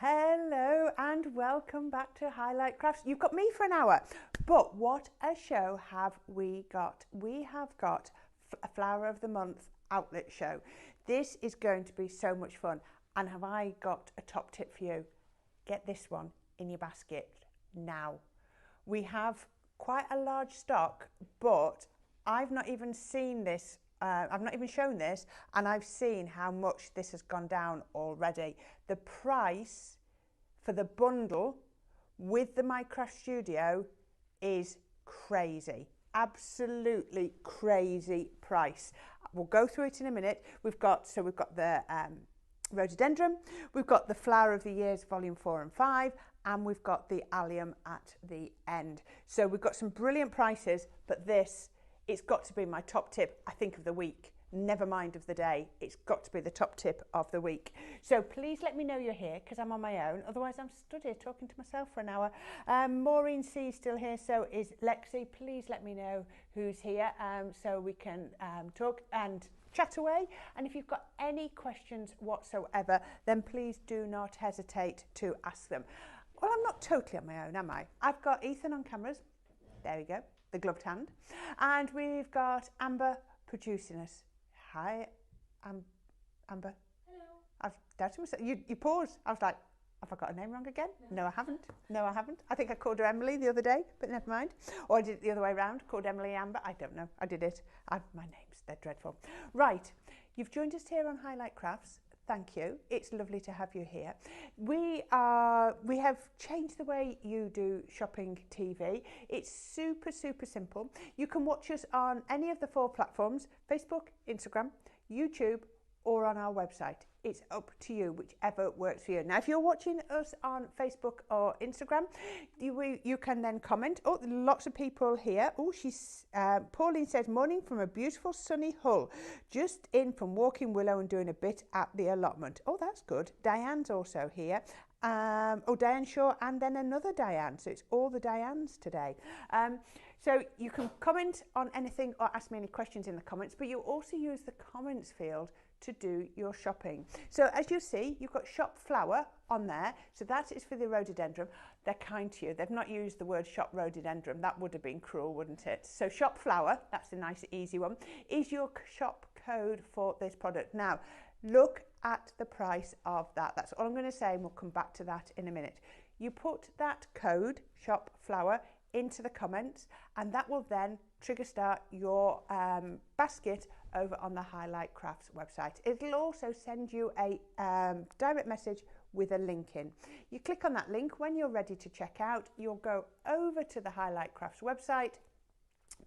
Hello and welcome back to Highlight Crafts. You've got me for an hour, but what a show have we got? We have got a Flower of the Month outlet show. This is going to be so much fun. And have I got a top tip for you? Get this one in your basket now. We have quite a large stock, but I've not even seen this. I've not even shown this, and I've seen how much this has gone down already. The price for the bundle with the Minecraft Studio is crazy. Absolutely crazy price. We'll go through it in a minute. We've got the rhododendron, we've got the Flower of the Years volume 4 and 5, and we've got the allium at the end. So we've got some brilliant prices, but it's got to be my top tip, I think, of the week. Never mind of the day. It's got to be the top tip of the week. So please let me know you're here, because I'm on my own. Otherwise, I'm stood here talking to myself for an hour. Maureen C is still here, so is Lexi. Please let me know who's here, so we can talk and chat away. And if you've got any questions whatsoever, then please do not hesitate to ask them. Well, I'm not totally on my own, am I? I've got Ethan on cameras. There we go. The gloved hand. And we've got Amber producing us. Hi, Amber. Hello. I've doubted myself. You paused. I was like, have I got her name wrong again? No, I haven't. No, I haven't. I think I called her Emily the other day, but never mind. Or I did it the other way around, called Emily Amber. I don't know. I did it. My names, they're dreadful. Right. You've joined us here on Highlight Crafts. Thank you. It's lovely to have you here. We have changed the way you do shopping TV. It's super, super simple. You can watch us on any of the 4 platforms: Facebook, Instagram, YouTube, or on our website. It's up to you, whichever works for you. Now, if you're watching us on Facebook or Instagram, you can then comment. Oh, lots of people here. Oh, Pauline says, morning from a beautiful sunny Hull. Just in from walking Willow and doing a bit at the allotment. Oh, that's good. Diane's also here. Diane Shaw, and then another Diane. So it's all the Dianes today. So you can comment on anything or ask me any questions in the comments, but you also use the comments field to do your shopping. So as you see, you've got shop flower on there. So that is for the rhododendron. They're kind to you. They've not used the word shop rhododendron. That would have been cruel, wouldn't it? So shop flower, that's a nice easy one, is your shop code for this product. Now, look at the price of that. That's all I'm going to say, and we'll come back to that in a minute. You put that code, shop flower, into the comments, and that will then trigger start your basket over on the Highlight Crafts website. It'll also send you a direct message with a link in. You click on that link. When you're ready to check out, you'll go over to the Highlight Crafts website.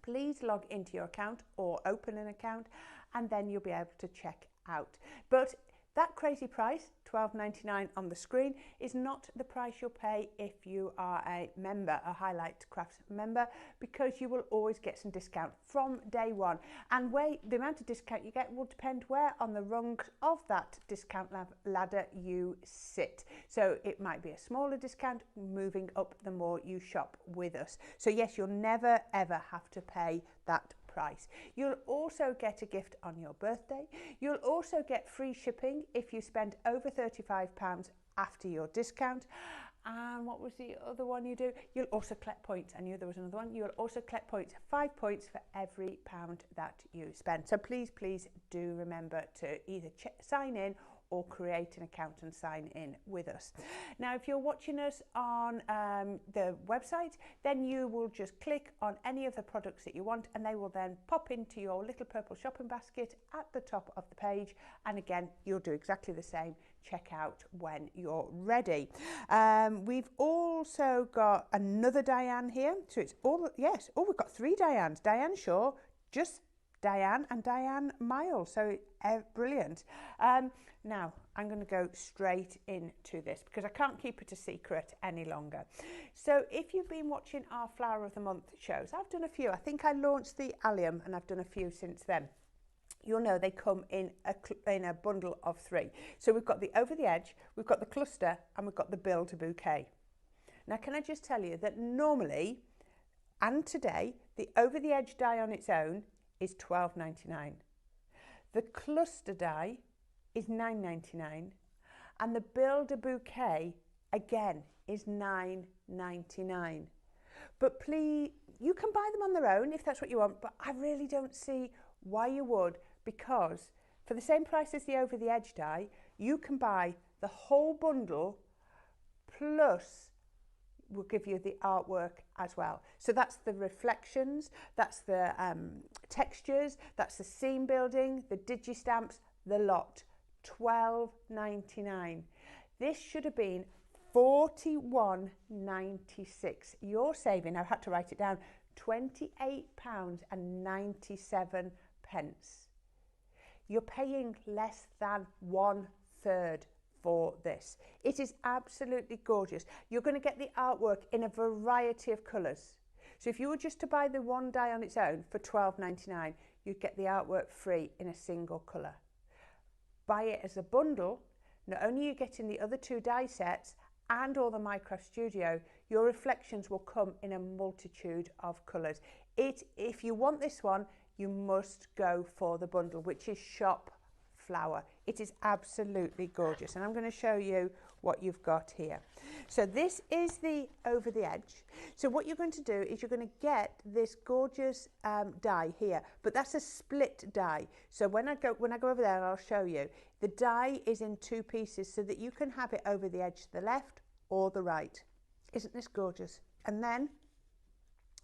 Please log into your account or open an account, and then you'll be able to check out. But that crazy price, $12.99 on the screen, is not the price you'll pay if you are a member, a Highlight Crafts member, because you will always get some discount from day one. And the amount of discount you get will depend where on the rung of that discount ladder you sit. So it might be a smaller discount moving up the more you shop with us. So yes, you'll never ever have to pay that price. You'll also get a gift on your birthday. You'll also get free shipping if you spend over £35 after your discount. And what was the other one you do? You'll also collect points. I knew there was another one. You'll also collect points, 5 points for every pound that you spend. So please, please do remember to either sign in or create an account and sign in with us. Now, if you're watching us on the website, then you will just click on any of the products that you want, and they will then pop into your little purple shopping basket at the top of the page. And again, you'll do exactly the same. Check out when you're ready. We've also got another Diane here. So it's all, yes, oh, we've got 3 Dianes. Diane Shaw, just Diane, and Diane Miles. So brilliant. Now I'm going to go straight into this because I can't keep it a secret any longer. So if you've been watching our Flower of the Month shows, I've done a few. I think I launched the allium and I've done a few since then. You'll know they come in a bundle of 3. So we've got the Over the Edge, we've got the Cluster, and we've got the Build a Bouquet. Now, can I just tell you that normally and today, the Over the Edge die on its own is $12.99. The Cluster die is $9.99, and the Build a Bouquet again, is £9.99. But please, you can buy them on their own if that's what you want, but I really don't see why you would, because for the same price as the Over the Edge die, you can buy the whole bundle plus we'll give you the artwork as well. So that's the reflections, that's the textures, that's the seam building, the digi-stamps, the lot. £12.99. This should have been £41.96. You're saving, I've had to write it down, £28.97. You're paying less than 1/3 for this. It is absolutely gorgeous. You're going to get the artwork in a variety of colours. So if you were just to buy the one die on its own for £12.99, you'd get the artwork free in a single colour. Buy it as a bundle, not only are you getting the other 2 die sets and all the Minecraft Studio, your reflections will come in a multitude of colours. If you want this one, you must go for the bundle, which is Shop Flower. It is absolutely gorgeous, and I'm going to show you what you've got here. So this is the Over the Edge. So what you're going to do is you're going to get this gorgeous die here, but that's a split die. So when I go over there, I'll show you. The die is in 2 pieces so that you can have it over the edge to the left or the right. Isn't this gorgeous? And then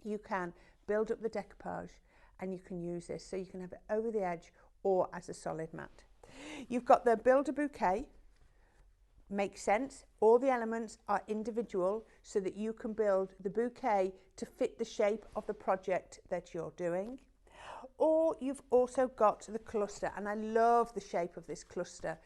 you can build up the decoupage and you can use this, so you can have it over the edge or as a solid mat. You've got the Build a Bouquet. Makes sense. All the elements are individual so that you can build the bouquet to fit the shape of the project that you're doing. Or you've also got the cluster, and I love the shape of this cluster.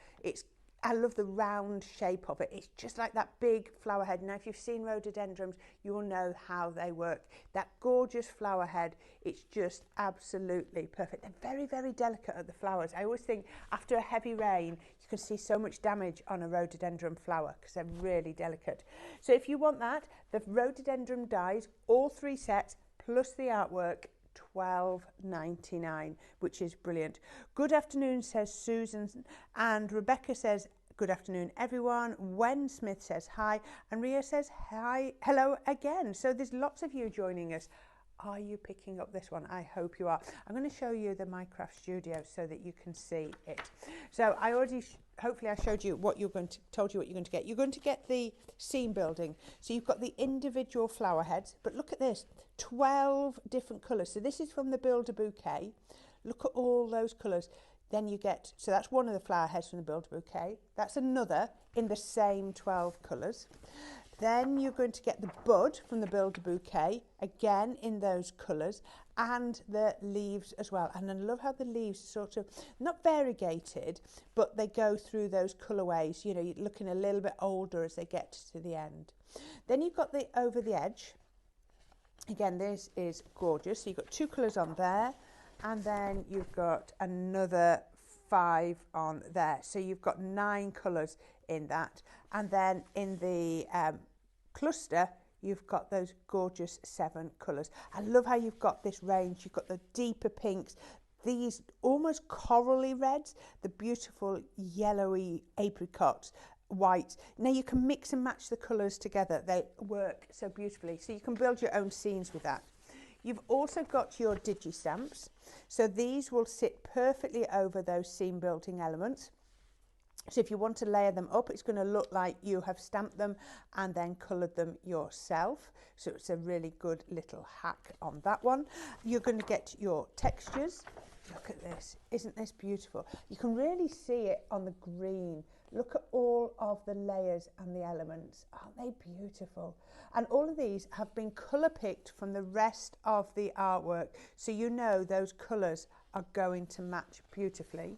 I love the round shape of it. It's just like that big flower head. Now, if you've seen rhododendrons, you will know how they work. That gorgeous flower head, it's just absolutely perfect. They're very, very delicate at the flowers. I always think after a heavy rain, you can see so much damage on a rhododendron flower because they're really delicate. So if you want that, the rhododendron dies, all 3 sets, plus the artwork, £12.99, which is brilliant. Good afternoon, says Susan, and Rebecca says good afternoon everyone. Wen Smith says hi, and Ria says hi, hello again. So there's lots of you joining us. Are you picking up this one? I hope you are. I'm going to show you the Minecraft Studio so that you can see it. So I already hopefully I showed you what told you what you're going to get. You're going to get the seam building. So you've got the individual flower heads, but look at this, 12 different colours. So this is from the Build a Bouquet. Look at all those colours. Then you get, so that's one of the flower heads from the Build a Bouquet. That's another in the same 12 colours. Then you're going to get the bud from the Build a Bouquet, again in those colours, and the leaves as well. And I love how the leaves are sort of, not variegated, but they go through those colourways, you know, you're looking a little bit older as they get to the end. Then you've got the Over the Edge. Again, this is gorgeous. So you've got 2 colours on there, and then you've got another 5 on there. So you've got 9 colours in that. And then in the cluster, you've got those gorgeous 7 colours. I love how you've got this range. You've got the deeper pinks, these almost corally reds, the beautiful yellowy apricots, white. Now you can mix and match the colours together. They work so beautifully. So you can build your own scenes with that. You've also got your digi-stamps. So these will sit perfectly over those seam building elements. So if you want to layer them up, it's going to look like you have stamped them and then coloured them yourself. So it's a really good little hack on that one. You're going to get your textures. Look at this. Isn't this beautiful? You can really see it on the green. Look at all of the layers and the elements. Aren't they beautiful? And all of these have been colour picked from the rest of the artwork. So you know those colours are going to match beautifully.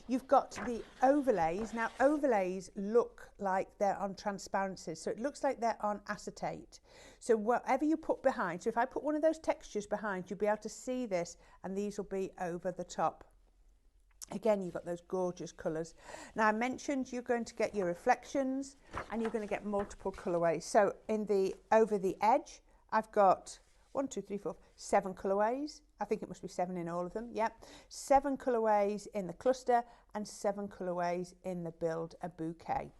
You've got the overlays. Now overlays look like they're on transparencies, so it looks like they're on acetate. So whatever you put behind, so if I put one of those textures behind, you'll be able to see this, and these will be over the top. Again, you've got those gorgeous colours. Now I mentioned you're going to get your reflections and you're going to get multiple colourways. So in the Over the Edge, I've got 1, 2, 3, 4, 7 colourways. I think it must be 7 in all of them. Yep. 7 colourways in the cluster and 7 colourways in the Build a Bouquet.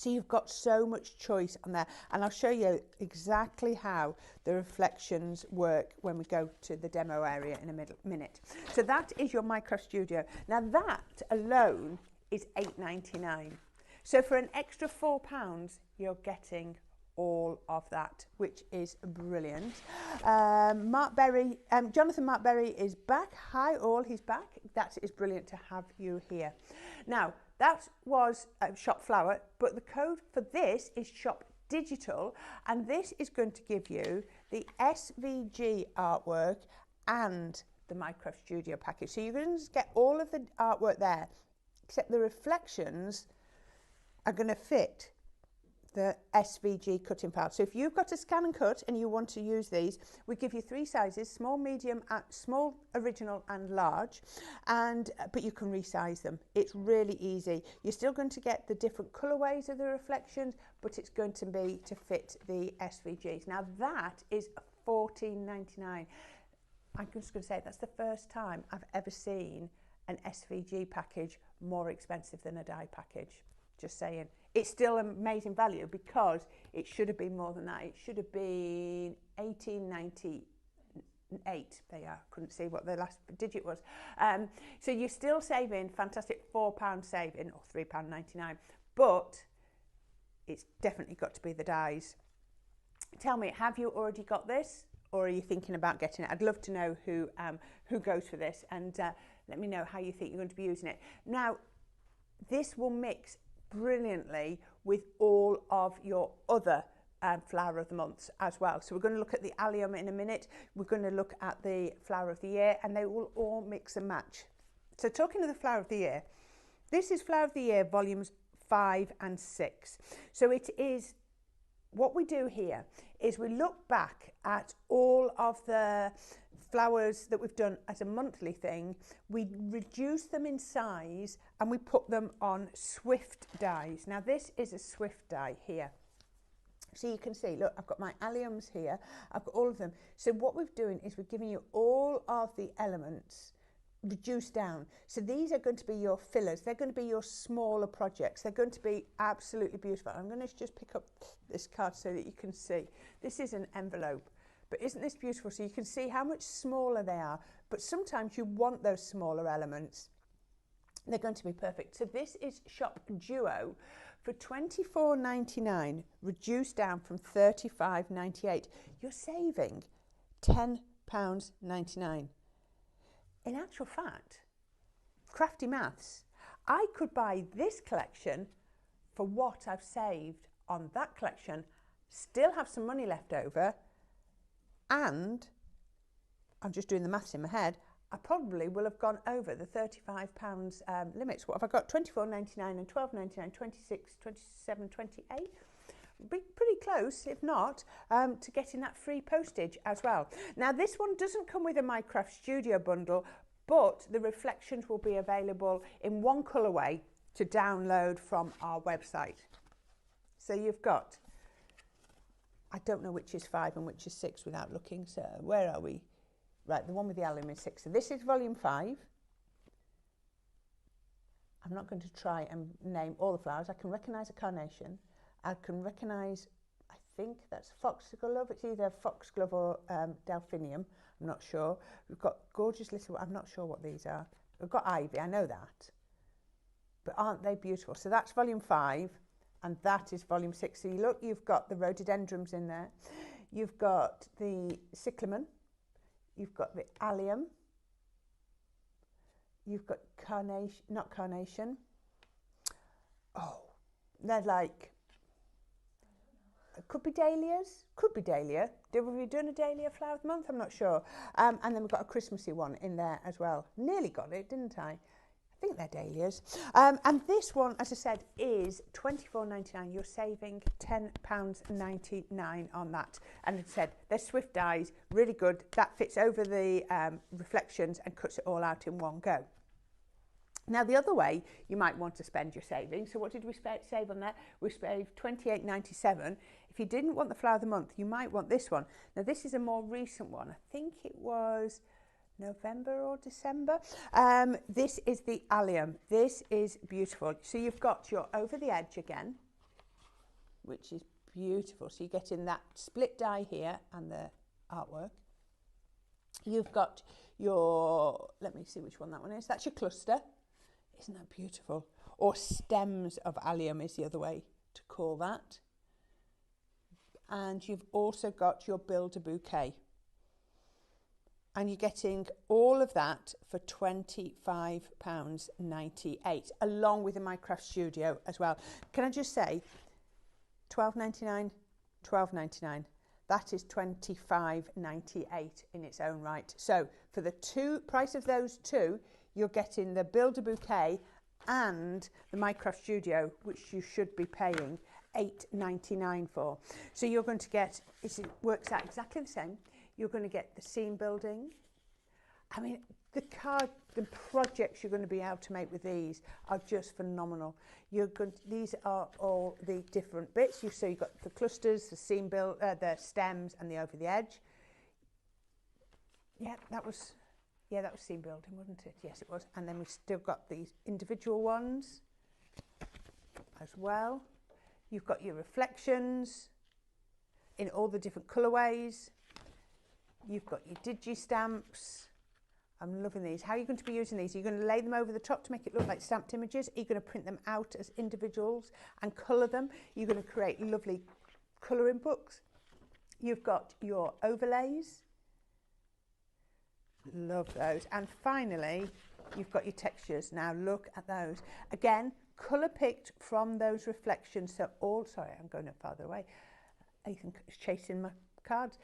So you've got so much choice on there, and I'll show you exactly how the reflections work when we go to the demo area in a minute. So that is your Mycraft Studio. Now that alone is £8.99. So for an extra £4, you're getting all of that, which is brilliant. Jonathan Mark Berry is back. Hi all, he's back. That is brilliant to have you here. Now, that was Shop Flower, but the code for this is Shop Digital, and this is going to give you the SVG artwork and the Mycraft Studio package. So you're going to get all of the artwork there, except the reflections are going to fit the SVG cutting file. So if you've got a scan and cut and you want to use these, we give you 3 sizes: small, medium, small, original and large, but you can resize them. It's really easy. You're still going to get the different colorways of the reflections, but it's going to be to fit the SVGs. Now that is $14.99. I'm just going to say that's the first time I've ever seen an SVG package more expensive than a die package. Just saying. It's still amazing value because it should have been more than that. It should have been $18.98. There you are. Couldn't see what the last digit was. So you're still saving fantastic £4 saving, or £3.99. But it's definitely got to be the dies. Tell me, have you already got this, or are you thinking about getting it? I'd love to know who goes for this, and let me know how you think you're going to be using it. Now, this will mix brilliantly with all of your other flower of the months as well. So we're going to look at the allium in a minute. We're going to look at the flower of the year, and they will all mix and match. So talking of the flower of the year, this is Flower of the Year volumes 5 and 6. So it is, what we do here is we look back at all of the flowers that we've done as a monthly thing. We reduce them in size and we put them on Swift dies. Now this is a Swift die here. So you can see, look, I've got my alliums here. I've got all of them. So what we're doing is we're giving you all of the elements reduced down. So these are going to be your fillers. They're going to be your smaller projects. They're going to be absolutely beautiful. I'm going to just pick up this card so that you can see. This is an envelope. But isn't this beautiful? So you can see how much smaller they are. But sometimes you want those smaller elements. They're going to be perfect. So this is Shop Duo for $24.99, reduced down from $35.98. You're saving £10.99. In actual fact, crafty maths, I could buy this collection for what I've saved on that collection, still have some money left over, and I'm just doing the maths in my head, I probably will have gone over the £35 limits. What have I got? $24.99 and $12.99, $26, $27, $28. Be pretty close, if not, to getting that free postage as well. Now, this one doesn't come with a Mycraft Studio bundle, but the reflections will be available in one colourway to download from our website. So you've got, I don't know which is 5 and which is 6 without looking, so where are we? Right, the one with the alum is 6. So this is volume 5. I'm not going to try and name all the flowers. I can recognise a carnation. I can recognise, I think that's foxglove. It's either foxglove or delphinium. I'm not sure. We've got gorgeous little, I'm not sure what these are. We've got ivy, I know that. But aren't they beautiful? So that's volume 5 and that is volume 6. So you look, you've got the rhododendrons in there. You've got the cyclamen. You've got the allium. You've got carnation, not carnation. Oh, they're like, could be dahlias, could be dahlia. Have we done a dahlia flower of the month? I'm not sure. And then we've got a Christmassy one in there as well. Nearly got it, didn't I? I think they're dahlias. And this one, as I said, is $24.99. You're saving £10.99 on that. And as I said, they're Swift dies, really good. That fits over the reflections and cuts it all out in one go. Now, the other way you might want to spend your savings, so what did we save on that? We saved $28.97. If you didn't want the flower of the month, you might want this one. Now, this is a more recent one. I think it was November or December. This is the allium. This is beautiful. So you've got your over the edge again. which is beautiful. So you're getting that split die here and the artwork. You've got your, let me see which one that one is. That's your cluster. Isn't that beautiful? Or stems of allium is the other way to call that. And you've also got your Build-A-Bouquet. And you're getting all of that for £25.98, along with the Minecraft Studio as well. Can I just say, £12.99, £12.99. That is £25.98 in its own right. So for the price of those two, you're getting the Build-A-Bouquet and the Minecraft Studio, which you should be paying £8.99 for. So you're going to get, it works out exactly the same. You're going to get the scene building. I mean, the projects you're going to be able to make with these are just phenomenal. These are all the different bits. So you've got the clusters, the scene build, the stems, and the over the edge. Yeah, that was scene building, wasn't it? Yes, it was. And then we've still got these individual ones as well. You've got your reflections in all the different colourways. You've got your digi stamps. I'm loving these. How are you going to be using these? Are you going to lay them over the top to make it look like stamped images? Are you going to print them out as individuals and colour them? You're going to create lovely colouring books. You've got your overlays. Love those. And finally, you've got your textures. Now look at those. Again, colour picked from those reflections. So sorry, I'm going up farther away. Ethan is chasing my cards.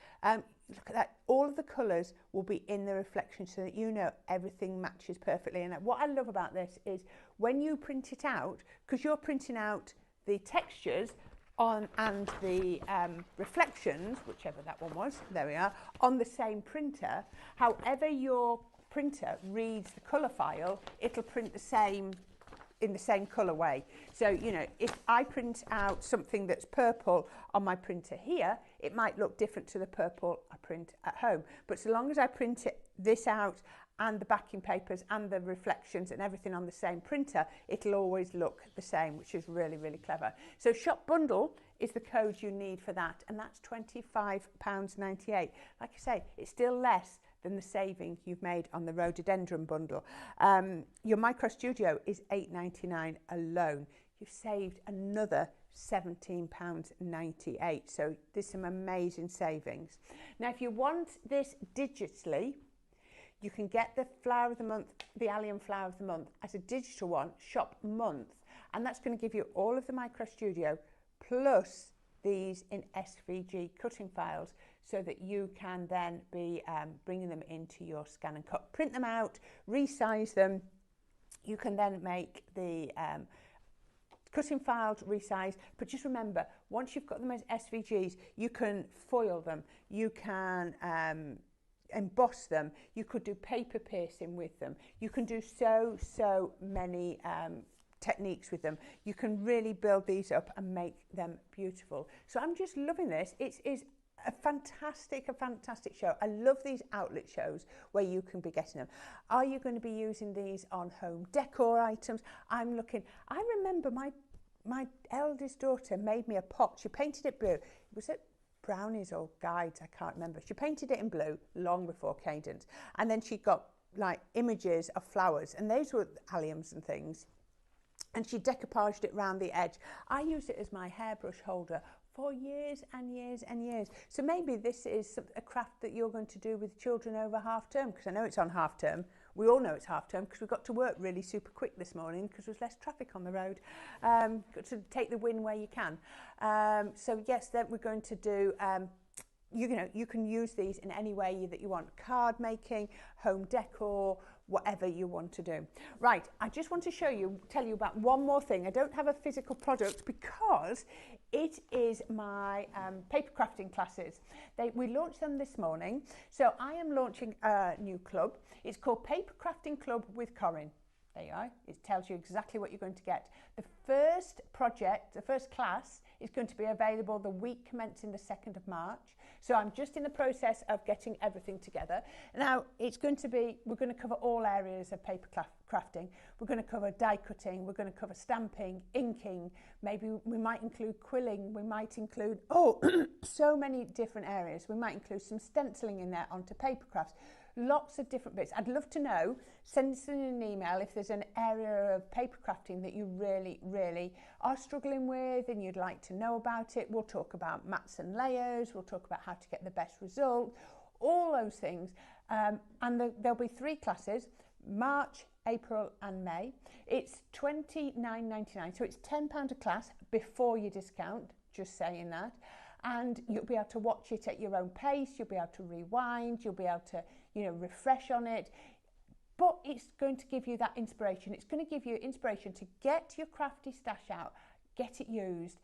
Look at that. All of the colours will be in the reflection so that you know everything matches perfectly. And what I love about this is when you print it out, because you're printing out the textures and the reflections, whichever that one was, there we are, on the same printer. However your printer reads the colour file, it'll print the same in the same colourway. So, you know, if I print out something that's purple on my printer here, it might look different to the purple I print at home. But so long as I print this out and the backing papers and the reflections and everything on the same printer, it'll always look the same, which is really, really clever. So Shop Bundle is the code you need for that, and that's £25.98. Like I say, it's still less than the saving you've made on the Rhododendron bundle. Your Micro Studio is £8.99 alone. You've saved another £17.98. So there's some amazing savings. Now, if you want this digitally, you can get the Flower of the Month, the Allium Flower of the Month, as a digital one, Shop Month. And that's going to give you all of the Micro Studio plus these in SVG cutting files, so that you can then be bringing them into your scan and cut. Print them out, resize them. You can then make the cutting files, resize. But just remember, once you've got them as SVGs, you can foil them. You can emboss them. You could do paper piercing with them. You can do so many techniques with them. You can really build these up and make them beautiful. So I'm just loving this. It is a fantastic show. I love these outlet shows where you can be getting them. Are you going to be using these on home decor items? I remember my eldest daughter made me a pot. She painted it blue. Was it Brownies or Guides? I can't remember. She painted it in blue long before Cadence. And then she got like images of flowers, and those were alliums and things. And she decoupaged it round the edge. I use it as my hairbrush holder for years and years and years. So maybe this is a craft that you're going to do with children over half term, because I know it's on half term. We all know it's half term because we got to work really super quick this morning because there was less traffic on the road. Got to take the win where you can. So yes, then we're going to do, you can use these in any way that you want. Card making, home decor, whatever you want to do. Right, I just want to tell you about one more thing. I don't have a physical product because it is my paper crafting classes. We launched them this morning. So I am launching a new club. It's called Paper Crafting Club with Corinne. There you are. It tells you exactly what you're going to get. The first project, the first class, is going to be available the week commencing the 2nd of March. So I'm just in the process of getting everything together. Now, it's going to be, we're going to cover all areas of paper crafting. We're going to cover die cutting, we're going to cover stamping, inking, maybe we might include quilling, we might include, so many different areas. We might include some stenciling in there onto paper crafts. Lots of different bits. I'd love to know, send us an email if there's an area of paper crafting that you really, really are struggling with and you'd like to know about it. We'll talk about mats and layers, we'll talk about how to get the best result, all those things. And there'll be 3 classes, March, April and May. It's $29.99, so it's £10 a class before your discount, just saying that. And you'll be able to watch it at your own pace, you'll be able to rewind, you'll be able to, refresh on it. But it's going to give you that inspiration. It's going to give you inspiration to get your crafty stash out, get it used.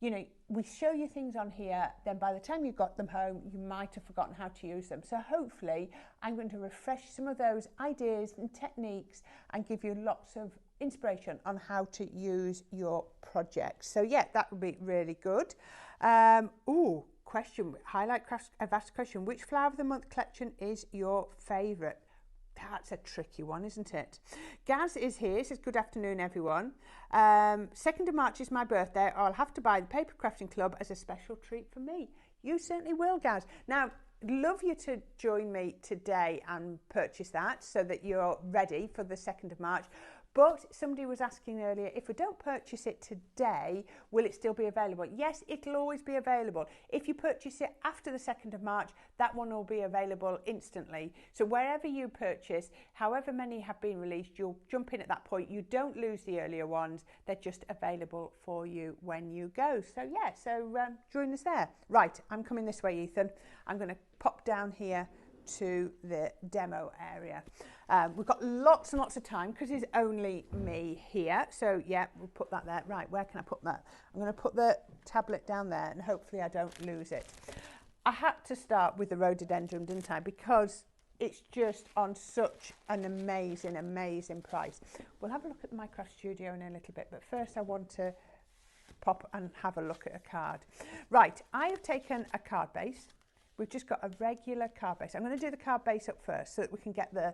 We show you things on here, then by the time you got them home, you might have forgotten how to use them. So hopefully I'm going to refresh some of those ideas and techniques and give you lots of inspiration on how to use your projects. So yeah, that would be really good. Question, Highlight Crafts, I've asked a question, which Flower of the Month collection is your favourite? That's a tricky one, isn't it? Gaz is here, says good afternoon everyone. 2nd of March is my birthday. I'll have to buy the Paper Crafting Club as a special treat for me. You certainly will, Gaz. Now, love you to join me today and purchase that so that you're ready for the 2nd of March. But somebody was asking earlier, if we don't purchase it today, will it still be available? Yes, it'll always be available. If you purchase it after the 2nd of March, that one will be available instantly. So wherever you purchase, however many have been released, you'll jump in at that point. You don't lose the earlier ones. They're just available for you when you go. So yeah, join us there. Right, I'm coming this way, Ethan. I'm going to pop down here to the demo area. We've got lots and lots of time because it's only me here. So yeah, we'll put that there. Right, where can I put that? I'm going to put the tablet down there and hopefully I don't lose it. I had to start with the rhododendron, didn't I? Because it's just on such an amazing, amazing price. We'll have a look at the Minecraft Studio in a little bit, but first I want to pop and have a look at a card. Right, I have taken a card base. We've just got a regular card base. I'm going to do the card base up first so that we can get the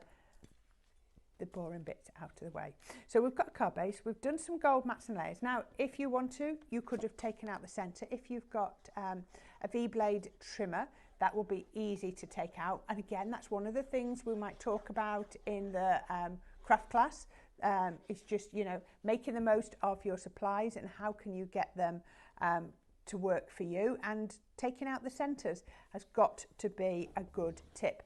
boring bits out of the way. So we've got a card base. We've done some gold mats and layers. Now, if you want to, you could have taken out the centre. If you've got a V-blade trimmer, that will be easy to take out. And again, that's one of the things we might talk about in the craft class. It's just, making the most of your supplies and how can you get them to work for you, and taking out the centres has got to be a good tip.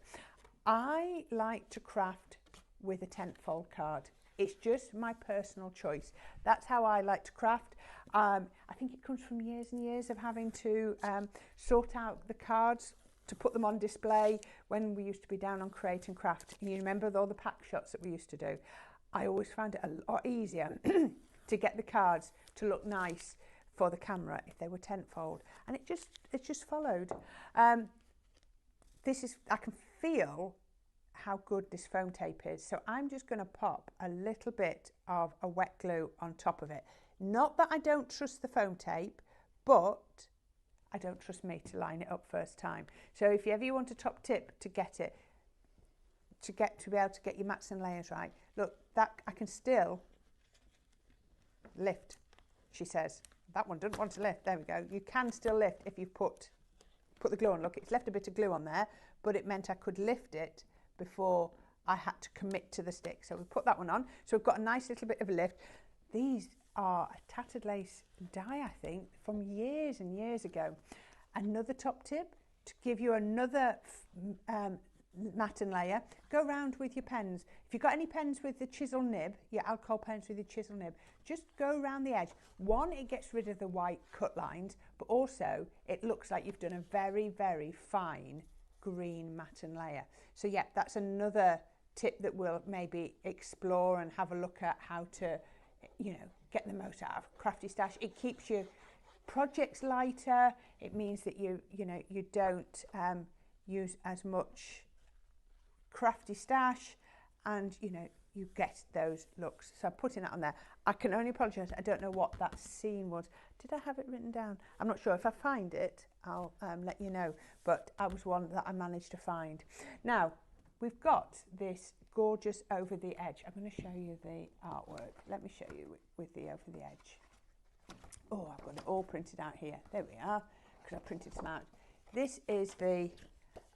I like to craft with a tent-fold card. It's just my personal choice. That's how I like to craft. I think it comes from years and years of having to sort out the cards to put them on display when we used to be down on Create and Craft. And you remember all the pack shots that we used to do? I always found it a lot easier to get the cards to look nice for the camera if they were tent-fold, and it just followed. I can feel how good this foam tape is, so I'm just going to pop a little bit of a wet glue on top of it. Not that I don't trust the foam tape, but I don't trust me to line it up first time. So if ever you want a top tip to get it, to be able to get your mats and layers right, look, that I can still lift, she says. That one doesn't want to lift. There we go. You can still lift if you put the glue on. Look, it's left a bit of glue on there, but it meant I could lift it before I had to commit to the stick. So we put that one on. So we've got a nice little bit of a lift. These are a tattered lace die, I think, from years and years ago. Another top tip to give you another mat and layer, go around with your pens. If you've got any pens with the chisel nib, your alcohol pens with your chisel nib, just go around the edge. One, it gets rid of the white cut lines, but also it looks like you've done a very, very fine green mat and layer. So yeah, that's another tip that we'll maybe explore and have a look at how to, get the most out of Crafty Stash. It keeps your projects lighter. It means that you don't use as much Crafty Stash, and you get those looks. So I'm putting that on there. I can only apologise, I don't know what that scene was. Did I have it written down? I'm not sure. If I find it, I'll let you know. But I was one that I managed to find. Now, we've got this gorgeous over the edge. I'm going to show you the artwork. Let me show you with the over the edge. Oh, I've got it all printed out here. There we are, because I printed some out. This is the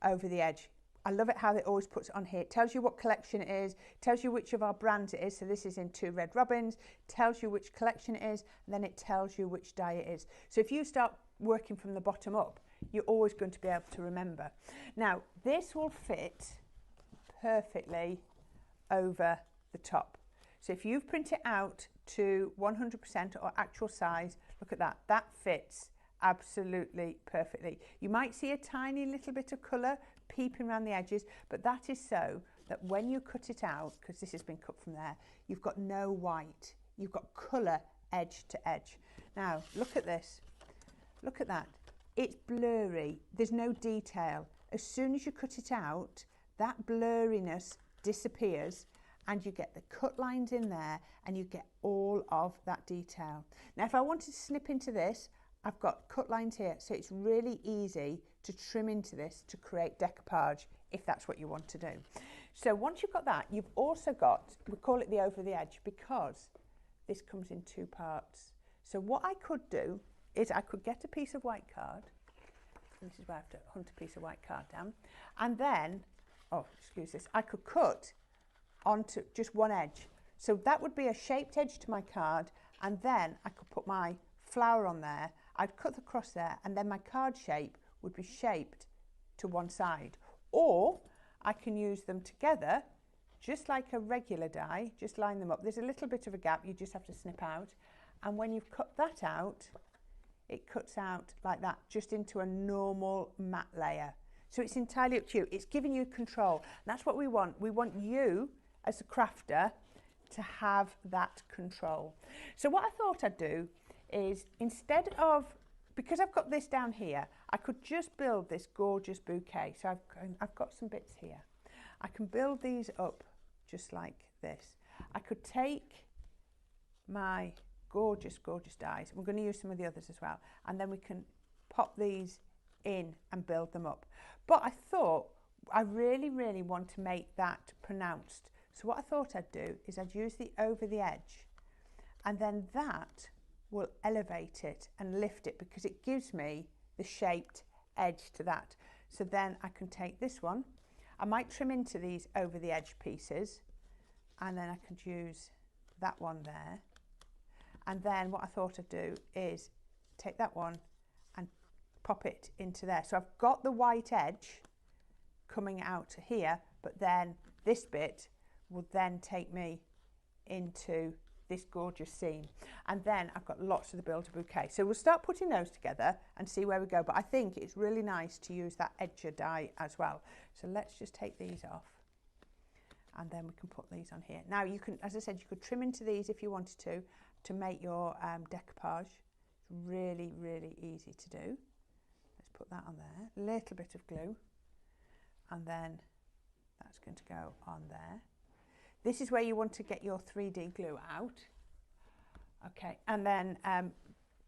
over the edge. I love it how it always puts it on here. It tells you what collection it is, tells you which of our brands it is. So this is in 2 Red Robins, tells you which collection it is, and then it tells you which dye it is. So if you start working from the bottom up, you're always going to be able to remember. Now, this will fit perfectly over the top. So if you've printed it out to 100% or actual size, look at that, that fits absolutely perfectly. You might see a tiny little bit of colour peeping around the edges, but that is so that when you cut it out, because this has been cut from there, you've got no white, you've got colour edge to edge. Now look at this, look at that, it's blurry, there's no detail. As soon as you cut it out, that blurriness disappears and you get the cut lines in there and you get all of that detail. Now if I wanted to snip into this, I've got cut lines here, so it's really easy to trim into this to create decoupage if that's what you want to do. So once you've got that, you've also got, we call it the over the edge because this comes in 2 parts. So what I could do is I could get a piece of white card, this is where I have to hunt a piece of white card down, and then, oh excuse this, I could cut onto just one edge. So that would be a shaped edge to my card, and then I could put my flower on there, I'd cut across there, and then my card shape would be shaped to one side. Or I can use them together just like a regular die, just line them up. There's a little bit of a gap, you just have to snip out, and when you've cut that out, it cuts out like that, just into a normal matte layer. So it's entirely up to you. It's giving you control. And that's what we want. We want you as a crafter to have that control. So what I thought I'd do is, instead of, because I've got this down here, I could just build this gorgeous bouquet. So I've got some bits here. I can build these up just like this. I could take my gorgeous, gorgeous dies. We're going to use some of the others as well. And then we can pop these in and build them up. But I thought I really, really want to make that pronounced. So what I thought I'd do is I'd use the over the edge, and then that will elevate it and lift it because it gives me the shaped edge to that. So then I can take this one, I might trim into these over the edge pieces, and then I could use that one there. And then what I thought I'd do is take that one and pop it into there. So I've got the white edge coming out here, but then this bit will then take me into this gorgeous scene. And then I've got lots of the Build-A-Bouquet. So we'll start putting those together and see where we go. But I think it's really nice to use that edger die as well. So let's just take these off. And then we can put these on here. Now you can, as I said, you could trim into these if you wanted to make your decoupage. It's really, really easy to do. Let's put that on there. A little bit of glue. And then that's going to go on there. This is where you want to get your 3D glue out. Okay, and then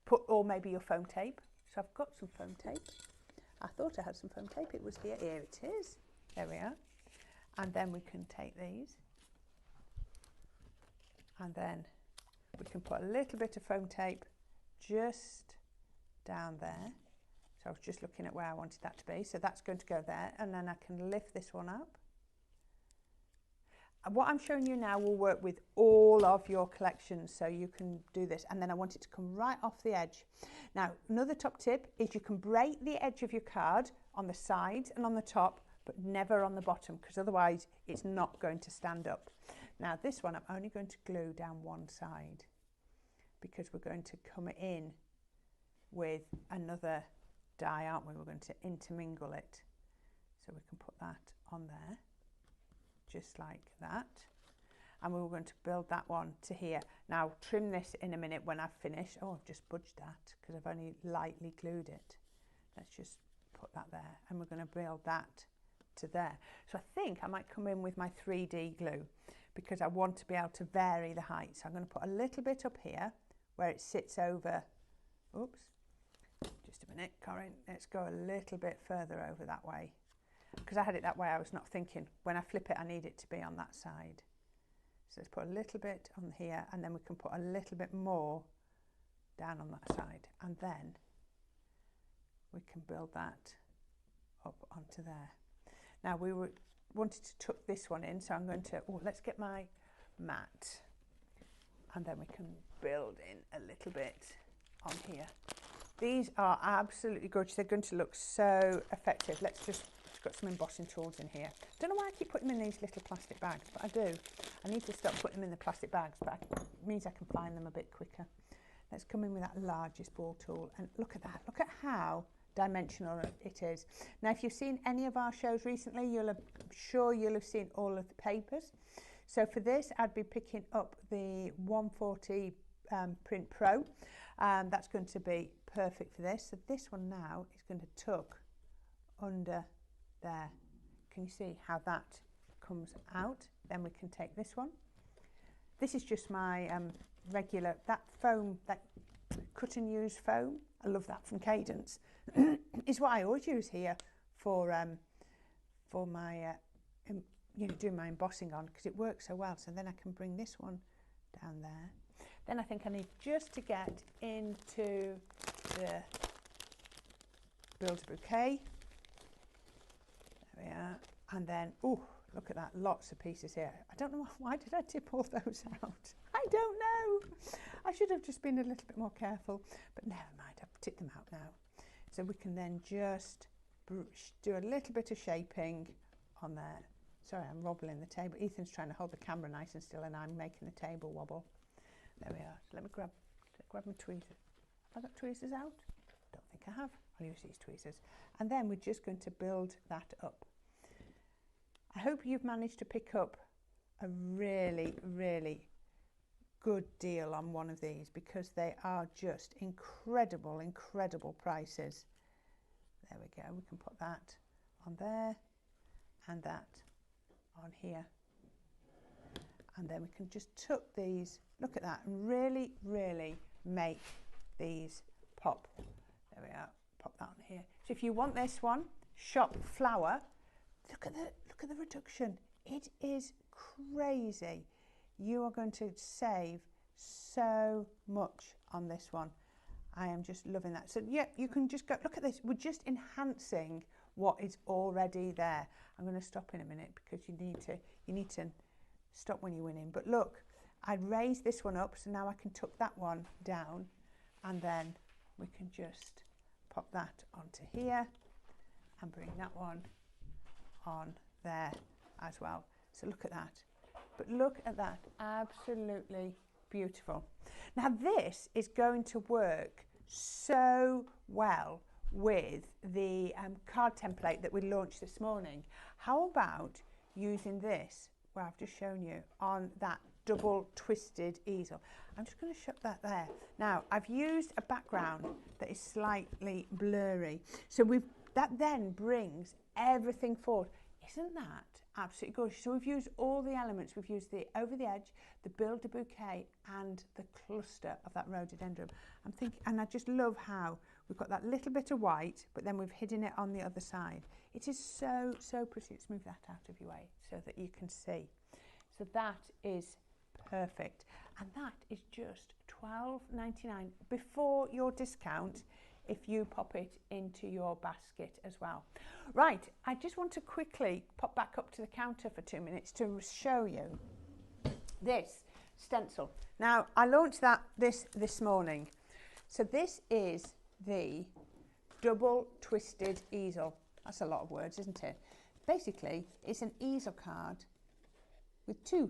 put, or maybe your foam tape. So I've got some foam tape. I thought I had some foam tape. It was here. Here it is. There we are. And then we can take these. And then we can put a little bit of foam tape just down there. So I was just looking at where I wanted that to be. So that's going to go there. And then I can lift this one up. What I'm showing you now will work with all of your collections, so you can do this. And then I want it to come right off the edge. Now, another top tip is you can break the edge of your card on the sides and on the top, but never on the bottom, because otherwise it's not going to stand up. Now this one, I'm only going to glue down one side because we're going to come in with another die, aren't we? We're going to intermingle it. So we can put that on there. Just like that, and we were going to build that one to here. Now trim this in a minute when I've finished. Oh, I've just budged that because I've only lightly glued it. Let's just put that there, and we're going to build that to there. So I think I might come in with my 3D glue because I want to be able to vary the height. So I'm going to put a little bit up here where it sits over, oops, just a minute, Corinne, let's go a little bit further over that way. Because I had it that way, I was not thinking, when I flip it, I need it to be on that side. So let's put a little bit on here, and then we can put a little bit more down on that side. And then we can build that up onto there. Now we wanted to tuck this one in, so I'm going to, oh, let's get my mat. And then we can build in a little bit on here. These are absolutely gorgeous. They're going to look so effective. Let's just got some embossing tools in here. Don't know why I keep putting them in these little plastic bags, but I do. I need to stop putting them in the plastic bags, but it means I can find them a bit quicker. Let's come in with that largest ball tool and look at that. Look at how dimensional it is. Now, if you've seen any of our shows recently, I'm sure you'll have seen all of the papers. So for this, I'd be picking up the 140 Print Pro. That's going to be perfect for this. So this one now is going to tuck under there. Can you see how that comes out? Then we can take this one. This is just my regular, that foam, that cut and use foam. I love that from Cadence. Is what I always use here for my doing my embossing on, because it works so well. So then I can bring this one down there. Then I think I need just to get into the Build a Bouquet. There we are. And then, oh, look at that, lots of pieces here. I don't know, why did I tip all those out? I don't know. I should have just been a little bit more careful, but never mind, I've tipped them out now. So we can then just do a little bit of shaping on there. Sorry, I'm wobbling the table. Ethan's trying to hold the camera nice and still, and I'm making the table wobble. There we are. So let me grab my tweezers. Have I got tweezers out? Don't think I have. I'll use these tweezers. And then we're just going to build that up. I hope you've managed to pick up a really, really good deal on one of these, because they are just incredible, incredible prices. There we go. We can put that on there and that on here. And then we can just tuck these, look at that, and really, really make these pop. There we are, pop that on here. So if you want this one, Shop Flower, look at the reduction. It is crazy. You are going to save so much on this one. I am just loving that. So yeah, you can just go, look at this. We're just enhancing what is already there. I'm going to stop in a minute because you need to stop when you're winning. But look, I raised this one up, so now I can tuck that one down, and then we can just pop that onto here and bring that one on there as well. So look at that. But look at that, absolutely beautiful. Now this is going to work so well with the card template that we launched this morning. How about using this, where I've just shown you, on that double twisted easel? I'm just going to shut that there. Now I've used a background that is slightly blurry, so that then brings everything forward. Isn't that absolutely gorgeous? So we've used all the elements. We've used the over the edge, the Build a Bouquet, and the cluster of that rhododendron. I'm thinking, and I just love how we've got that little bit of white, but then we've hidden it on the other side. It is so, so pretty. Let's move that out of your way so that you can see. So that is perfect. And that is just $12.99 before your discount, if you pop it into your basket as well. Right, I just want to quickly pop back up to the counter for 2 minutes to show you this stencil. Now, I launched this morning. So this is the double twisted easel. That's a lot of words, isn't it? Basically, it's an easel card with two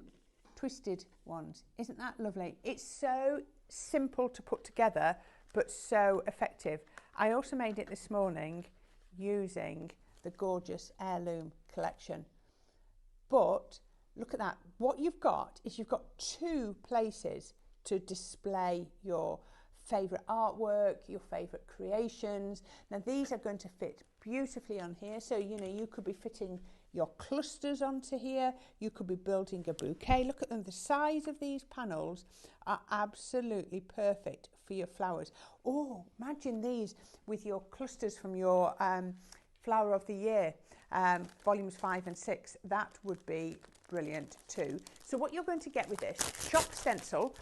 twisted ones. Isn't that lovely? It's so simple to put together, but so effective. I also made it this morning using the gorgeous Heirloom collection. But look at that. What you've got is you've got two places to display your favourite artwork, your favourite creations. Now these are going to fit beautifully on here. So, you know, you could be fitting your clusters onto here. You could be building a bouquet. Look at them. The size of these panels are absolutely perfect for your flowers. Oh, imagine these with your clusters from your Flower of the Year, volumes 5 and 6. That would be brilliant too. So what you're going to get with this shop stencil,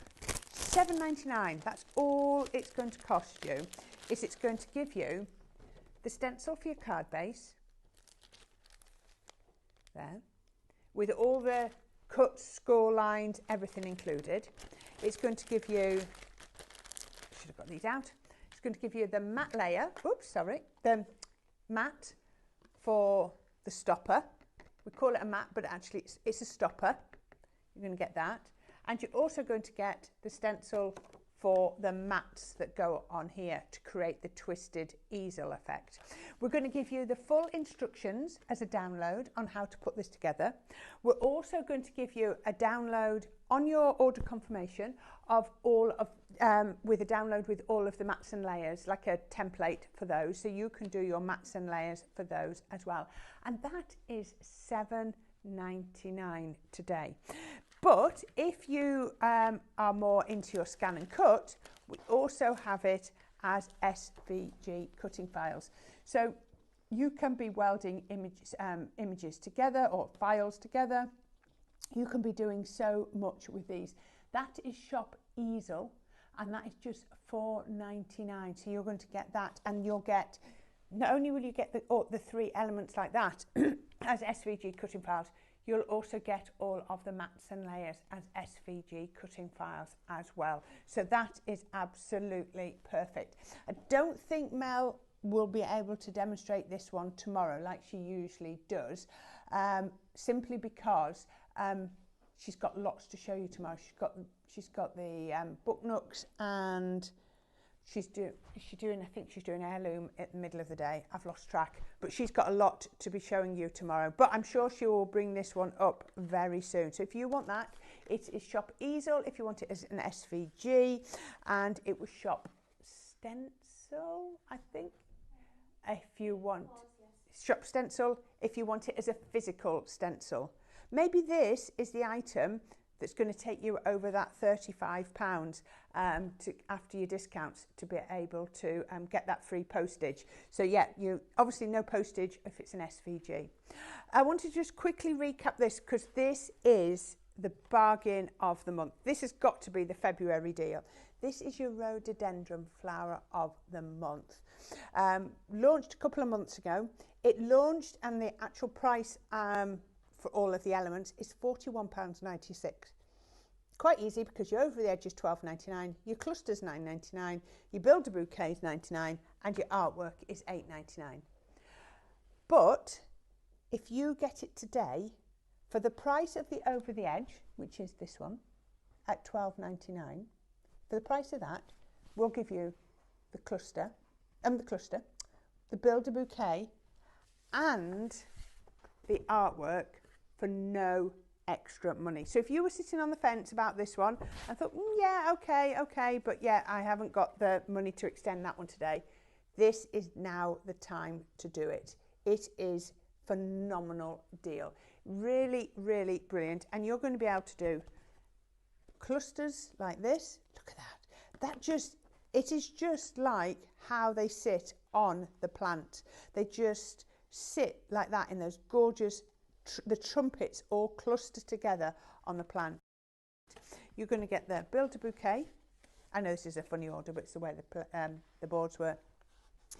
$7.99. That's all it's going to cost you. It's going to give you the stencil for your card base, there, with all the cuts, score lines, everything included. It's going to give you, should have got these out, it's going to give you the matte layer, the matte for the stopper. We call it a matte, but actually it's a stopper. You're going to get that. And you're also going to get the stencil for the mats that go on here to create the twisted easel effect. We're going to give you the full instructions as a download on how to put this together. We're also going to give you a download on your order confirmation of all of with a download with all of the mats and layers, like a template for those, so you can do your mats and layers for those as well. And that is $7.99 today. But if you are more into your scan and cut, we also have it as SVG cutting files. So you can be welding images together or files together. You can be doing so much with these. That is Shop Easel, and that is just $4.99. So you're going to get that, and you'll get, not only will you get the 3 elements like that as SVG cutting files, you'll also get all of the mats and layers as SVG cutting files as well. So that is absolutely perfect. I don't think Mel will be able to demonstrate this one tomorrow like she usually does, simply because she's got lots to show you tomorrow. She's got the book nooks, and she's doing I think she's doing heirloom at the middle of the day. I've lost track, but she's got a lot to be showing you tomorrow. But I'm sure she will bring this one up very soon. So if you want that, it is Shop Easel. If you want it as an SVG, and it was Shop Stencil, I think. If you want Shop Stencil, if you want it as a physical stencil. Maybe this is the item that's going to take you over that £35 after your discounts to be able to get that free postage. So yeah, you obviously no postage if it's an SVG. I want to just quickly recap this, because this is the bargain of the month. This has got to be the February deal. This is your rhododendron flower of the month. Launched a couple of months ago. It launched, and the actual price for all of the elements is £41.96. Quite easy, because your over the edge is $12.99, your cluster's $9.99, your build a bouquet is $99, and your artwork is $8.99. But if you get it today for the price of the over the edge, which is this one at $12.99, for the price of that, we'll give you the cluster, the build a bouquet, and the artwork for no extra money. So if you were sitting on the fence about this one and thought, yeah, okay, but yeah, I haven't got the money to extend that one today, this is now the time to do it. It is phenomenal deal. Really, really brilliant. And you're going to be able to do clusters like this. Look at that. It is just like how they sit on the plant. They just sit like that in those gorgeous the trumpets all clustered together on the plant. You're going to get the build a bouquet. I know this is a funny order, but it's the way the boards were.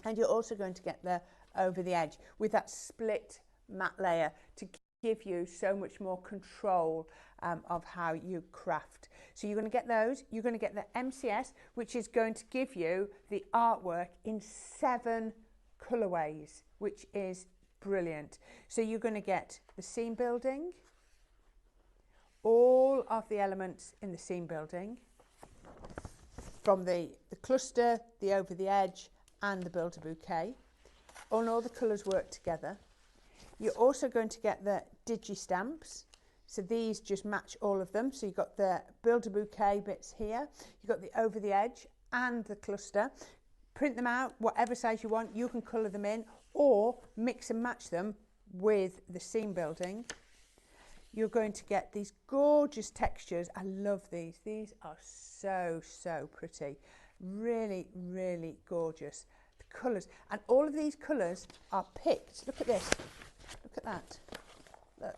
And you're also going to get the over the edge with that split matte layer to give you so much more control of how you craft. So you're going to get those. You're going to get the MCS, which is going to give you the artwork in 7 colourways, which is brilliant. So you're going to get the seam building, all of the elements in the seam building, from the cluster, the over the edge, and the build a bouquet. All the colours work together. You're also going to get the digi stamps. So these just match all of them. So you've got the build a bouquet bits here. You've got the over the edge and the cluster. Print them out, whatever size you want. You can colour them in, or mix and match them with the seam building, you're going to get these gorgeous textures. I love these. These are so, so pretty. Really, really gorgeous. The colours, and all of these colours are picked. Look at this. Look at that. Look,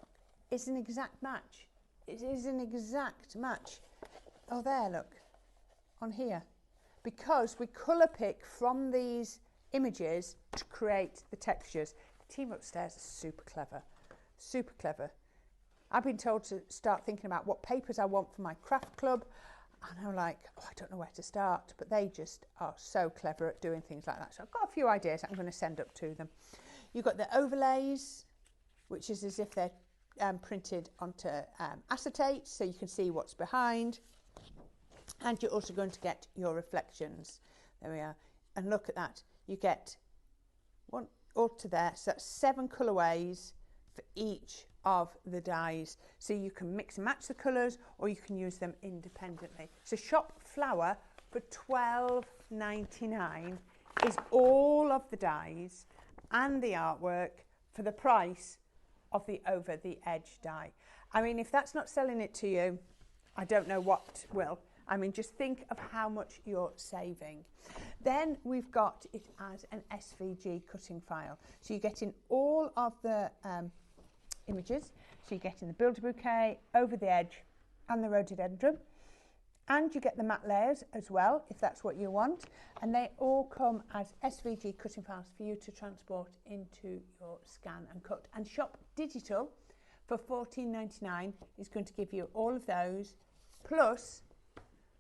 it's an exact match. It is an exact match. Oh, there, look, on here. Because we colour pick from these images to create the textures. The team upstairs are super clever. Super clever. I've been told to start thinking about what papers I want for my craft club, and I'm like, oh, I don't know where to start, but they just are so clever at doing things like that. So I've got a few ideas I'm going to send up to them. You've got the overlays, which is as if they're printed onto acetate, so you can see what's behind, and you're also going to get your reflections. There we are, and look at that. You get one up to there, so that's 7 colourways for each of the dies, so you can mix and match the colours or you can use them independently. So Shop Flower for £12.99 is all of the dies and the artwork for the price of the over the edge die. I mean, if that's not selling it to you, I don't know what will. I mean, just think of how much you're saving. Then we've got it as an SVG cutting file, so you're getting all of the images. So you're getting the Build-A-Bouquet, Over the Edge and the rhododendron, and you get the matte layers as well if that's what you want, and they all come as SVG cutting files for you to transport into your scan and cut. And Shop Digital for £14.99 is going to give you all of those plus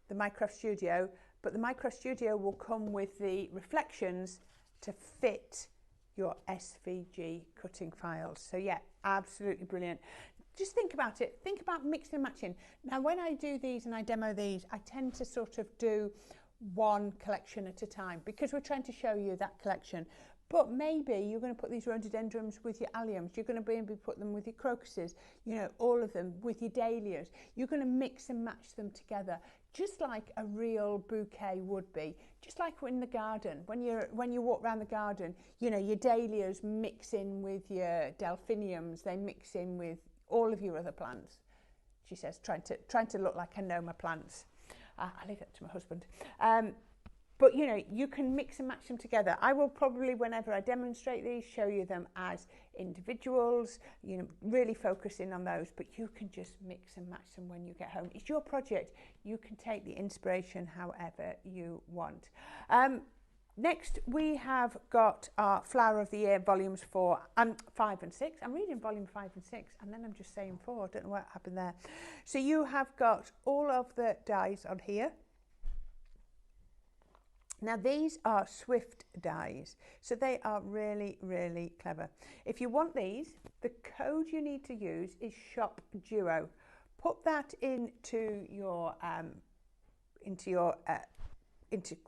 the Minecraft Studio, but the Minecraft Studio will come with the reflections to fit your SVG cutting files. So yeah, absolutely brilliant. Just think about it. Think about mixing and matching. Now, when I do these and I demo these, I tend to sort of do one collection at a time because we're trying to show you that collection. But maybe you're going to put these rhododendrons with your alliums. You're going to maybe put them with your crocuses, you know, all of them with your dahlias. You're going to mix and match them together, just like a real bouquet would be. Just like in the garden, when you walk around the garden, you know, your dahlias mix in with your delphiniums. They mix in with all of your other plants. She says, trying to look like I know my plants. I leave that to my husband. But you know, you can mix and match them together. I will probably, whenever I demonstrate these, show you them as individuals, you know, really focusing on those, but you can just mix and match them when you get home. It's your project. You can take the inspiration however you want. Next, we have got our Flower of the Year volumes 5 and 6. I'm reading volume 5 and 6, and then I'm just saying 4. I don't know what happened there. So you have got all of the dies on here. Now these are Swift dies, so they are really, really clever. If you want these, the code you need to use is Shop Duo. Put that into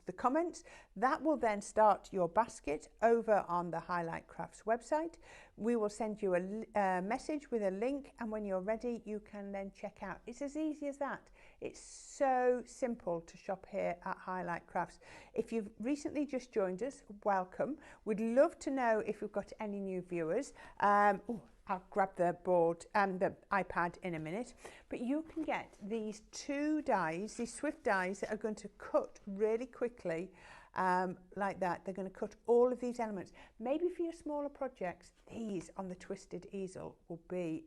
the comments. That will then start your basket over on the Highlight Crafts website. We will send you a message with a link, and when you're ready, you can then check out. It's as easy as that. It's so simple to shop here at Highlight Crafts. If you've recently just joined us, welcome. We'd love to know if we've got any new viewers. I'll grab the board and the iPad in a minute, but you can get these 2 dies, these Swift dies that are going to cut really quickly like that. They're going to cut all of these elements. Maybe for your smaller projects, these on the twisted easel will be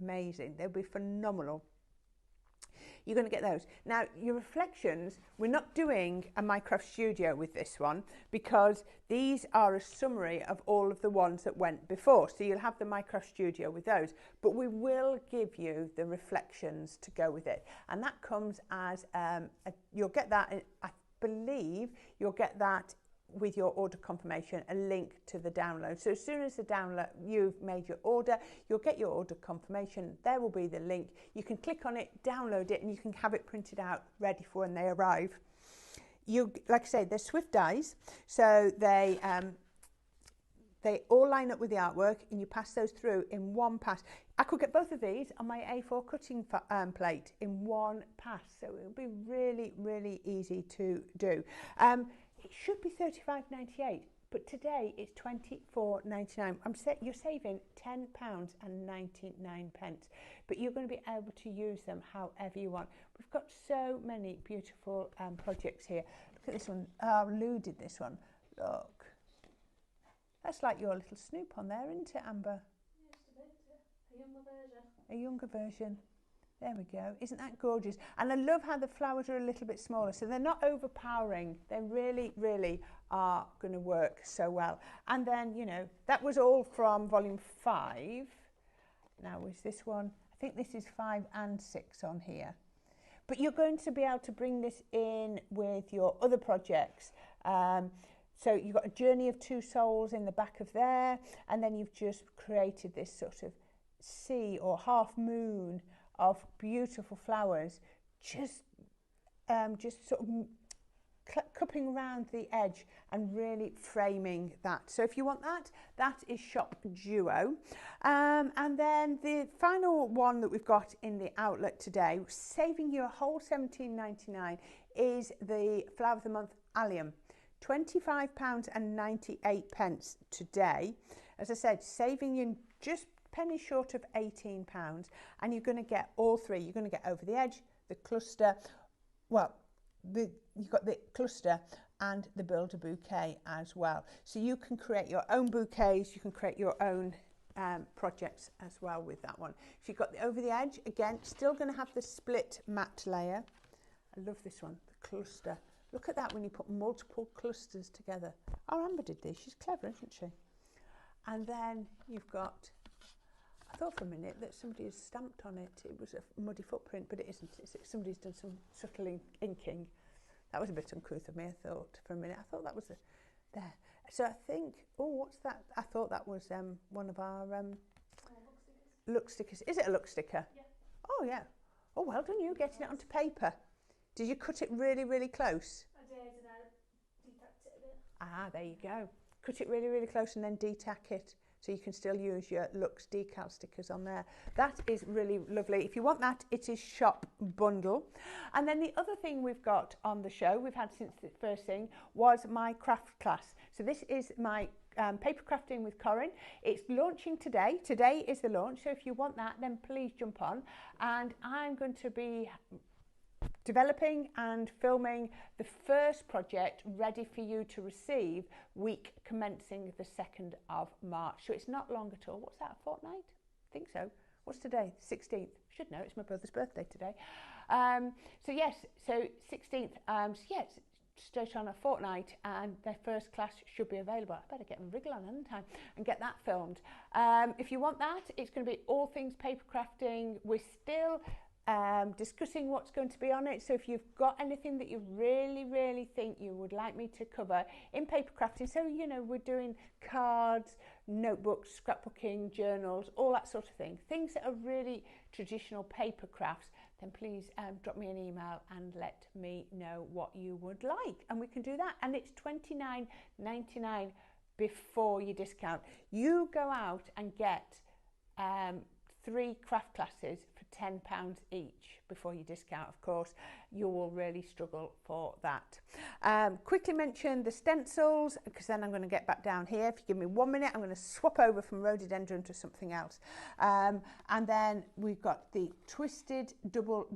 amazing. They'll be phenomenal. You're going to get those. Now, your reflections, we're not doing a Minecraft Studio with this one because these are a summary of all of the ones that went before. So you'll have the Minecraft Studio with those, but we will give you the reflections to go with it. And that comes as, you'll get that, I believe you'll get that with your order confirmation, a link to the download. So as soon as the download, you've made your order, you'll get your order confirmation. There will be the link. You can click on it, download it, and you can have it printed out ready for when they arrive. Like I say, they're Swift dies, so they all line up with the artwork, and you pass those through in one pass. I could get both of these on my A4 cutting plate in one pass, so it'll be really, really easy to do. It should be £35.98, but today it's £24.99. You're saving £10.99, but you're going to be able to use them however you want. We've got so many beautiful projects here. Look at this one. Oh, Lou did this one. Look. That's like your little Snoop on there, isn't it, Amber? Yeah, just a bit. A younger version. A younger version. There we go. Isn't that gorgeous? And I love how the flowers are a little bit smaller, so they're not overpowering. They really, really are going to work so well. And then, you know, that was all from volume 5. Now, is this one? I think this is 5 and 6 on here. But you're going to be able to bring this in with your other projects. So you've got a journey of two souls in the back of there, and then you've just created this sort of sea or half moon of beautiful flowers, just sort of cupping around the edge and really framing that. So if you want that, that is Shop Duo. And then the final one that we've got in the outlet today, saving you a whole £17.99, is the Flower of the Month Allium. £25.98 today. As I said, saving you just penny short of £18, and you're going to get all three. You're going to get over the edge, the cluster, well, you've got the cluster and the builder bouquet as well. So you can create your own bouquets, you can create your own projects as well with that one. So you've got the over the edge, again, still going to have the split matte layer. I love this one, the cluster. Look at that when you put multiple clusters together. Oh, Amber did this, she's clever, isn't she? And then you've got, I thought for a minute that somebody has stamped on it. It was a muddy footprint, but it isn't. Somebody's done some subtle inking. That was a bit uncouth of me, I thought, for a minute. I thought that was there. So I think, oh, what's that? I thought that was one of our look stickers. Is it a look sticker? Yeah. Oh, yeah. Oh, well done you, getting it onto paper. Did you cut it really, really close? I did, and I detacked it a bit. Ah, there you go. Cut it really, really close and then detack it, so you can still use your Lux decal stickers on there. That is really lovely. If you want that, it is Shop Bundle. And then the other thing we've got on the show, we've had since the first thing, was my craft class. So this is my paper crafting with Corinne. It's launching today. Today is the launch. So if you want that, then please jump on. And I'm going to be developing and filming the first project ready for you to receive week commencing the 2nd of March. So it's not long at all. What's that, a fortnight? I think so. What's today? 16th. Should know, it's my brother's birthday today. So yes, so 16th, so yes, straight on a fortnight, and their first class should be available. I better get my wriggle on, hadn't I, and get that filmed. If you want that, it's going to be all things paper crafting. We're still discussing what's going to be on it. So if you've got anything that you really, really think you would like me to cover in paper crafting, so, you know, we're doing cards, notebooks, scrapbooking, journals, all that sort of thing, things that are really traditional paper crafts, then please drop me an email and let me know what you would like, and we can do that. And it's £29.99 before your discount. You go out and get 3 craft classes for £10 each before you discount, of course. You will really struggle for that. Quickly mention the stencils, because then I'm going to get back down here. If you give me 1 minute, I'm going to swap over from rhododendron to something else. And then we've got the twisted double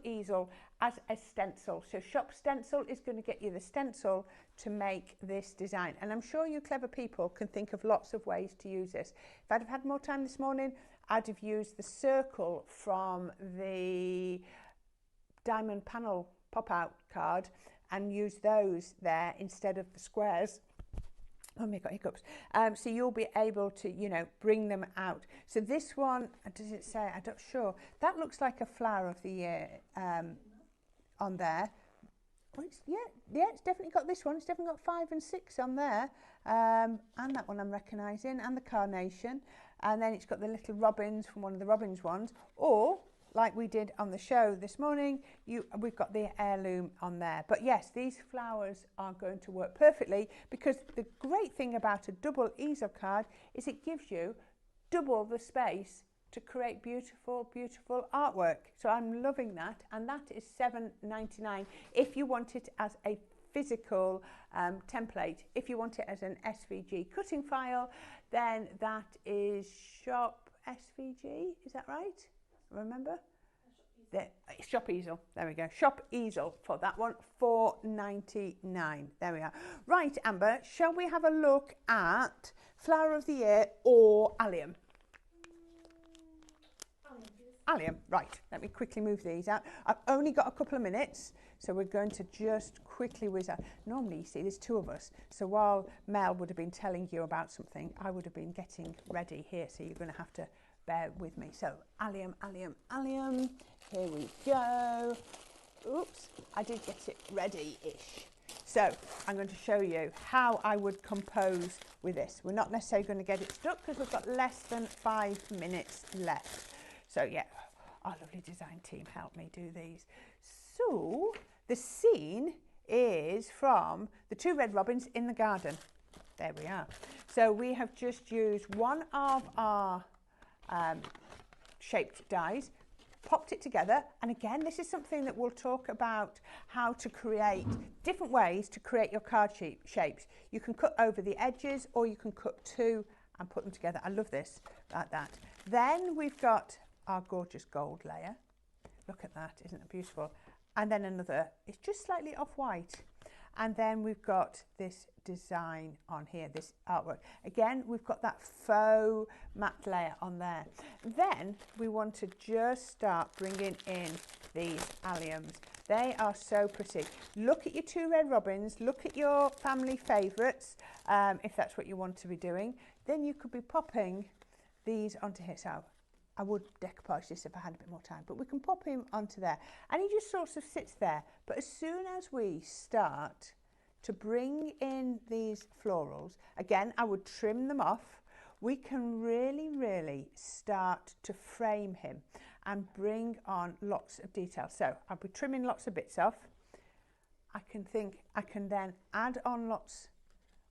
easel as a stencil. So Shop Stencil is going to get you the stencil to make this design. And I'm sure you clever people can think of lots of ways to use this. If I'd have had more time this morning, I'd have used the circle from the diamond panel pop-out card and used those there instead of the squares. Oh, I've got hiccups. So you'll be able to, you know, bring them out. So this one, does it say? I'm not sure. That looks like a flower of the year on there. Oh, it's definitely got this one. It's definitely got 5 and 6 on there. And that one I'm recognising, and the carnation. And then it's got the little robins from one of the robins ones. Or, like we did on the show this morning, we've got the heirloom on there. But yes, these flowers are going to work perfectly, because the great thing about a double easel card is it gives you double the space to create beautiful, beautiful artwork. So I'm loving that, and that is £7.99 if you want it as a physical template. If you want it as an SVG cutting file, then that is Shop SVG, is that right? Remember? Shop Easel, there we go. Shop Easel for that one, $4.99. There we are. Right, Amber, shall we have a look at Flower of the Year or Allium? Allium, right. Let me quickly move these out. I've only got a couple of minutes, so we're going to just quickly whiz out. Normally, you see, there's two of us. So while Mel would have been telling you about something, I would have been getting ready here. So you're going to have to bear with me. So Allium, Allium, Allium. Here we go. Oops, I did get it ready-ish. So I'm going to show you how I would compose with this. We're not necessarily going to get it stuck because we've got less than 5 minutes left. So yeah, our lovely design team helped me do these. So the scene is from the 2 red robins in the garden. There we are. So we have just used one of our shaped dies, popped it together, and again, this is something that we'll talk about, how to create different ways to create your card shapes. You can cut over the edges, or you can cut 2 and put them together. I love this, like that. Then we've got our gorgeous gold layer. Look at that, isn't it beautiful? And then another, it's just slightly off-white. And then we've got this design on here, this artwork. Again, we've got that faux matte layer on there. Then we want to just start bringing in these alliums. They are so pretty. Look at your 2 red robins, look at your family favourites, if that's what you want to be doing. Then you could be popping these onto here. So I would decoupage this if I had a bit more time, but we can pop him onto there. And he just sort of sits there. But as soon as we start to bring in these florals, again, I would trim them off. We can really start to frame him and bring on lots of detail. So I'll be trimming lots of bits off. I can then add on lots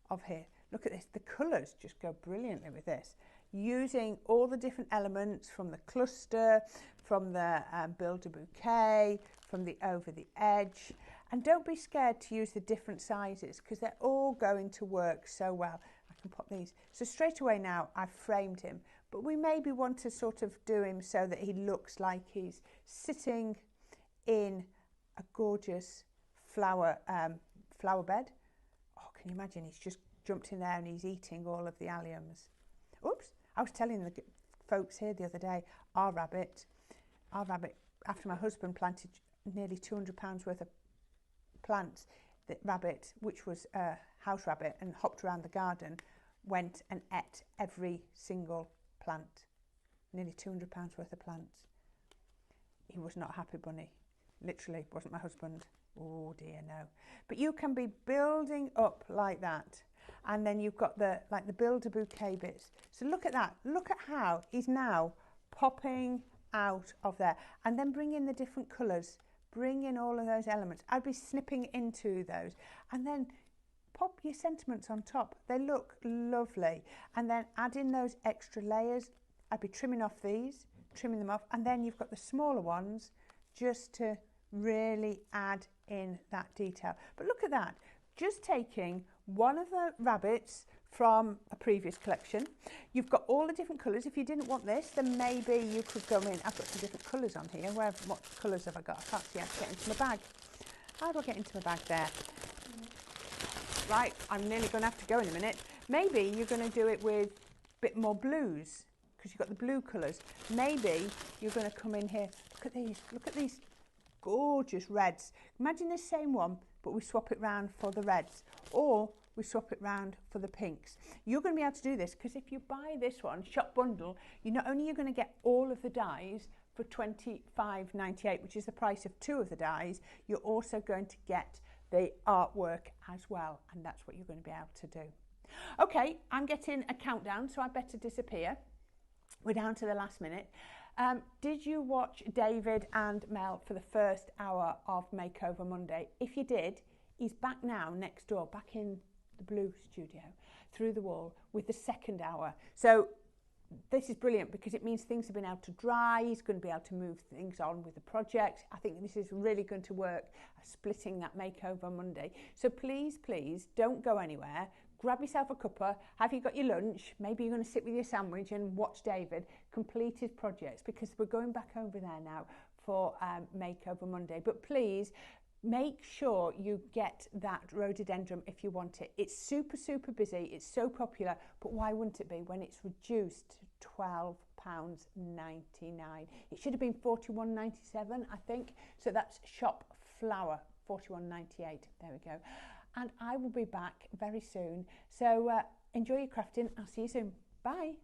of here. Look at this, the colours just go brilliantly with this. Using all the different elements from the cluster, from the Build-A-Bouquet, from the over the edge. And don't be scared to use the different sizes because they're all going to work so well. I can pop these. So straight away now I've framed him, but we maybe want to sort of do him so that he looks like he's sitting in a gorgeous flower bed. Oh, can you imagine? He's just jumped in there and he's eating all of the alliums. Oops, I was telling the folks here the other day, our rabbit, after my husband planted nearly £200 worth of plants, the rabbit, which was a house rabbit and hopped around the garden, went and ate every single plant. Nearly £200 worth of plants. He was not a happy bunny. Literally, wasn't my husband. Oh dear, no. But you can be building up like that. And then you've got the Build-A-Bouquet bits. So look at that. Look at how he's now popping out of there. And then bring in the different colours. Bring in all of those elements. I'd be snipping into those. And then pop your sentiments on top. They look lovely. And then add in those extra layers. I'd be trimming off these, trimming them off. And then you've got the smaller ones just to really add in that detail. But look at that. Just taking one of the rabbits from a previous collection. You've got all the different colours. If you didn't want this, then maybe you could go in. I've got some different colours on here. What colours have I got? I can't see how to get into my bag. How do I get into my bag there? Right, I'm nearly going to have to go in a minute. Maybe you're going to do it with a bit more blues because you've got the blue colours. Maybe you're going to come in here. Look at these. Look at these gorgeous reds. Imagine the same one, but we swap it round for the reds, or we swap it round for the pinks. You're going to be able to do this because if you buy this one, Shop Bundle, you not only are going to get all of the dies for $25.98, which is the price of 2 of the dies, you're also going to get the artwork as well, and that's what you're going to be able to do. Okay, I'm getting a countdown, so I better disappear. We're down to the last minute. Did you watch David and Mel for the first hour of Makeover Monday? If you did, he's back now next door, back in the blue studio, through the wall with the second hour. So this is brilliant because it means things have been able to dry. He's going to be able to move things on with the project. I think this is really going to work, splitting that makeover Monday. So please, please don't go anywhere. Grab yourself a cuppa. Have you got your lunch? Maybe you're going to sit with your sandwich and watch David complete his projects, because we're going back over there now for Makeover Monday. But please make sure you get that rhododendron if you want it. It's super, super busy. It's so popular, but why wouldn't it be when it's reduced to £12.99? It should have been £41.97, I think. So that's Shop Flower, £41.98. There we go. And I will be back very soon. So enjoy your crafting. I'll see you soon. Bye.